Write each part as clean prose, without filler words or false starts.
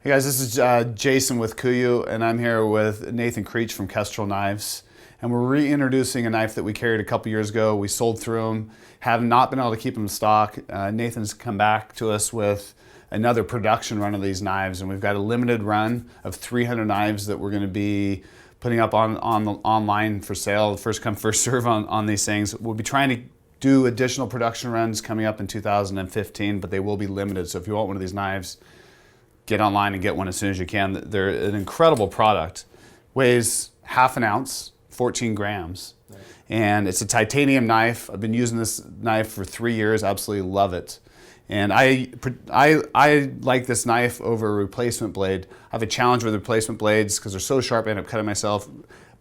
Hey guys, this is Jason with KUIU, and I'm here with Nathan Creech from Kestrel Knives. And we're reintroducing a knife that we carried a couple years ago. We sold through them, have not been able to keep them in stock. Nathan's come back to us with another production run of these knives, and we've got a limited run of 300 knives that we're going to be putting up online for sale. First come, first serve on these things. We'll be trying to do additional production runs coming up in 2015, but they will be limited. So if you want one of these knives, get online and get one as soon as you can. They're an incredible product. Weighs half an ounce, 14 grams. Nice. And it's a titanium knife. I've been using this knife for 3 years, absolutely love it. And I like this knife over a replacement blade. I have a challenge with replacement blades because they're so sharp, I end up cutting myself,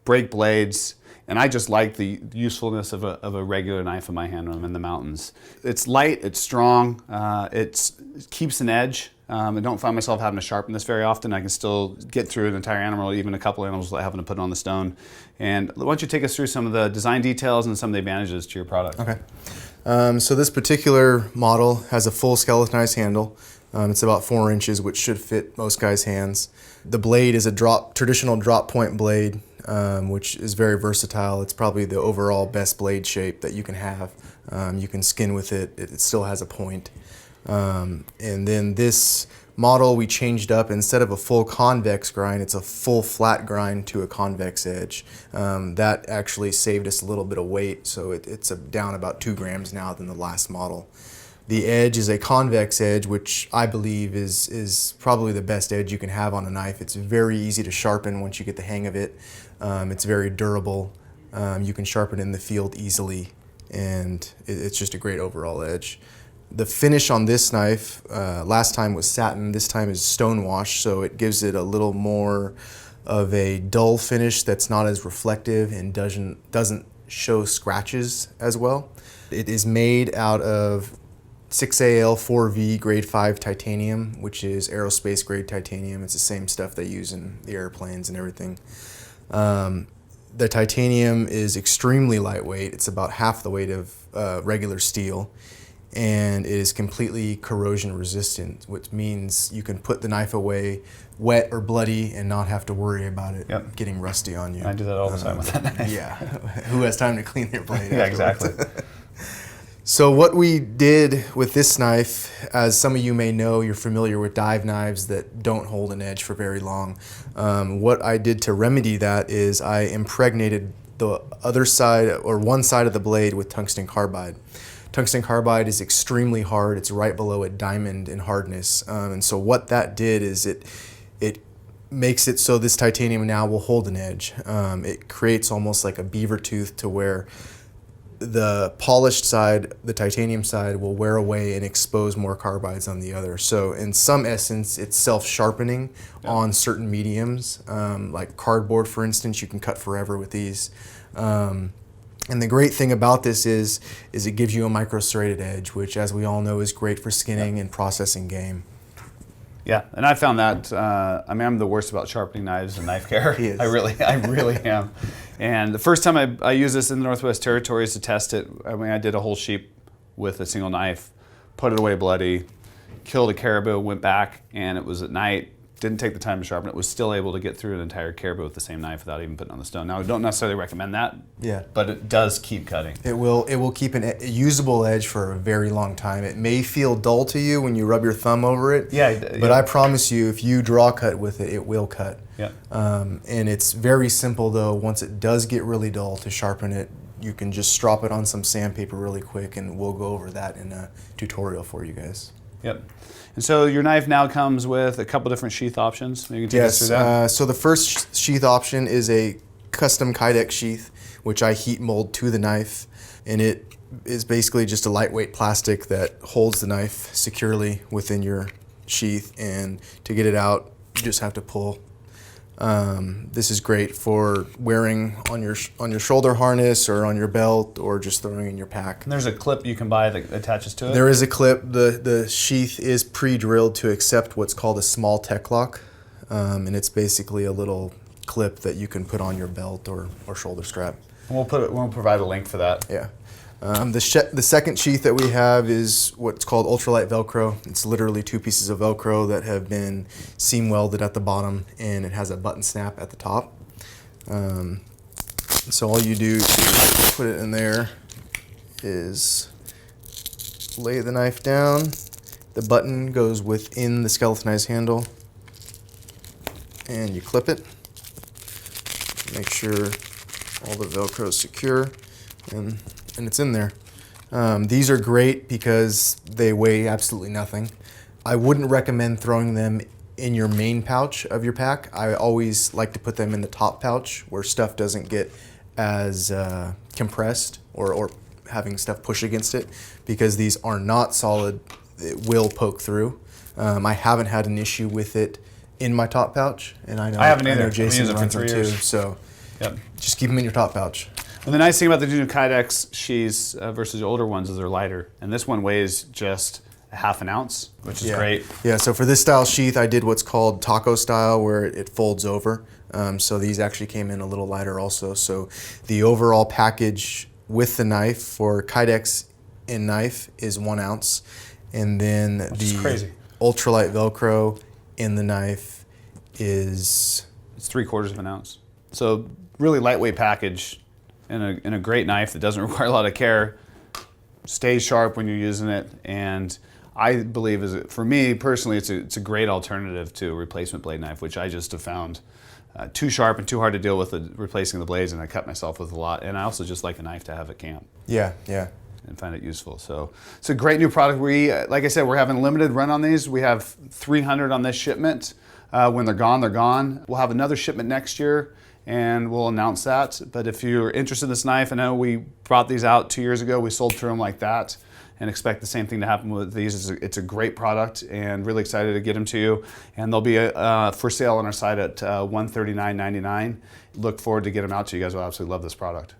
break blades. And I just like the usefulness of a regular knife in my hand when I'm in the mountains. It's light, it's strong, it keeps an edge. I don't find myself having to sharpen this very often. I can still get through an entire animal, even a couple animals without having to put it on the stone. And why don't you take us through some of the design details and some of the advantages to your product? Okay. So this particular model has a full skeletonized handle. It's about 4 inches, which should fit most guys' hands. The blade is a traditional drop point blade, which is very versatile. It's probably the overall best blade shape that you can have. You can skin with it. It still has a point. And then this model we changed up. Instead of a full convex grind, it's a full flat grind to a convex edge. That actually saved us a little bit of weight, so it's down about 2 grams now than the last model. The edge is a convex edge, which I believe is probably the best edge you can have on a knife. It's very easy to sharpen once you get the hang of it. It's very durable. You can sharpen in the field easily, and it's just a great overall edge. The finish on this knife, last time was satin, this time is Stonewash, so it gives it a little more of a dull finish that's not as reflective and doesn't show scratches as well. It is made out of 6AL4V grade 5 titanium, which is aerospace grade titanium. It's the same stuff they use in the airplanes and everything. The titanium is extremely lightweight. It's about half the weight of regular steel. And it is completely corrosion resistant, which means you can put the knife away wet or bloody and not have to worry about it getting rusty on you. I do that all the time with that knife. Yeah, who has time to clean their blade? Yeah, exactly. So what we did with this knife, as some of you may know, you're familiar with dive knives that don't hold an edge for very long. What I did to remedy that is I impregnated the other side, or one side of the blade, with tungsten carbide. Tungsten carbide is extremely hard. It's right below a diamond in hardness. And so what that did is it makes it so this titanium now will hold an edge. It creates almost like a beaver tooth to where the polished side, the titanium side, will wear away and expose more carbides on the other. So in some essence, it's self-sharpening on certain mediums. Like cardboard, for instance, you can cut forever with these. And the great thing about this is it gives you a microserated edge, which, as we all know, is great for skinning and processing game. Yeah, and I found that, I mean, I'm the worst about sharpening knives and knife care. He is. I really am. And the first time I used this in the Northwest Territories to test it, I mean, I did a whole sheep with a single knife, put it away bloody, killed a caribou, went back, and it was at night. Didn't take the time to sharpen it, was still able to get through an entire caribou with the same knife without even putting it on the stone. Now, I don't necessarily recommend that, but it does keep cutting. It will keep a usable edge for a very long time. It may feel dull to you when you rub your thumb over it, but I promise you, if you draw cut with it, it will cut. Yeah. And it's very simple, though. Once it does get really dull, to sharpen it, you can just strop it on some sandpaper really quick, and we'll go over that in a tutorial for you guys. Yep. And so your knife now comes with a couple different sheath options. You can take us through that. So the first sheath option is a custom Kydex sheath, which I heat mold to the knife. And it is basically just a lightweight plastic that holds the knife securely within your sheath. And to get it out, you just have to pull. This is great for wearing on your shoulder harness or on your belt, or just throwing in your pack. And there's a clip you can buy that attaches to it? There is a clip. The sheath is pre-drilled to accept what's called a small tech lock, and it's basically a little clip that you can put on your belt or shoulder strap. And we'll provide a link for that. Yeah. The second sheath that we have is what's called ultralight Velcro. It's literally 2 pieces of Velcro that have been seam welded at the bottom, and it has a button snap at the top. So all you do to put it in there is lay the knife down. The button goes within the skeletonized handle, and you clip it. Make sure all the Velcro is secure, and it's in there. These are great because they weigh absolutely nothing. I wouldn't recommend throwing them in your main pouch of your pack. I always like to put them in the top pouch where stuff doesn't get as compressed or having stuff push against it, because these are not solid. It will poke through. I haven't had an issue with it in my top pouch, and I haven't either. know Jason I've runs used it them for 3 too. years. So Yep. just keep them in your top pouch. And the nice thing about the new Kydex sheaths versus the older ones is they're lighter. And this one weighs just a ½ an ounce, which is great. Yeah, so for this style sheath, I did what's called taco style, where it folds over. So these actually came in a little lighter also. So the overall package with the knife for Kydex in knife is 1 ounce. And then the ultralight Velcro in the knife is... It's 3/4 of an ounce. So really lightweight package in a great knife that doesn't require a lot of care, stays sharp when you're using it, and I believe, for me personally, it's a great alternative to a replacement blade knife, which I just have found too sharp and too hard to deal with replacing the blades, and I cut myself with a lot. And I also just like a knife to have at camp. Yeah. And find it useful. So it's a great new product. Like I said, we're having a limited run on these. We have 300 on this shipment. When they're gone, they're gone. We'll have another shipment next year, and we'll announce that. But if you're interested in this knife, I know we brought these out 2 years ago. We sold through them like that, and expect the same thing to happen with these. It's a great product, and really excited to get them to you. And they'll be for sale on our site at $139.99. Look forward to get them out to you. You guys will absolutely love this product.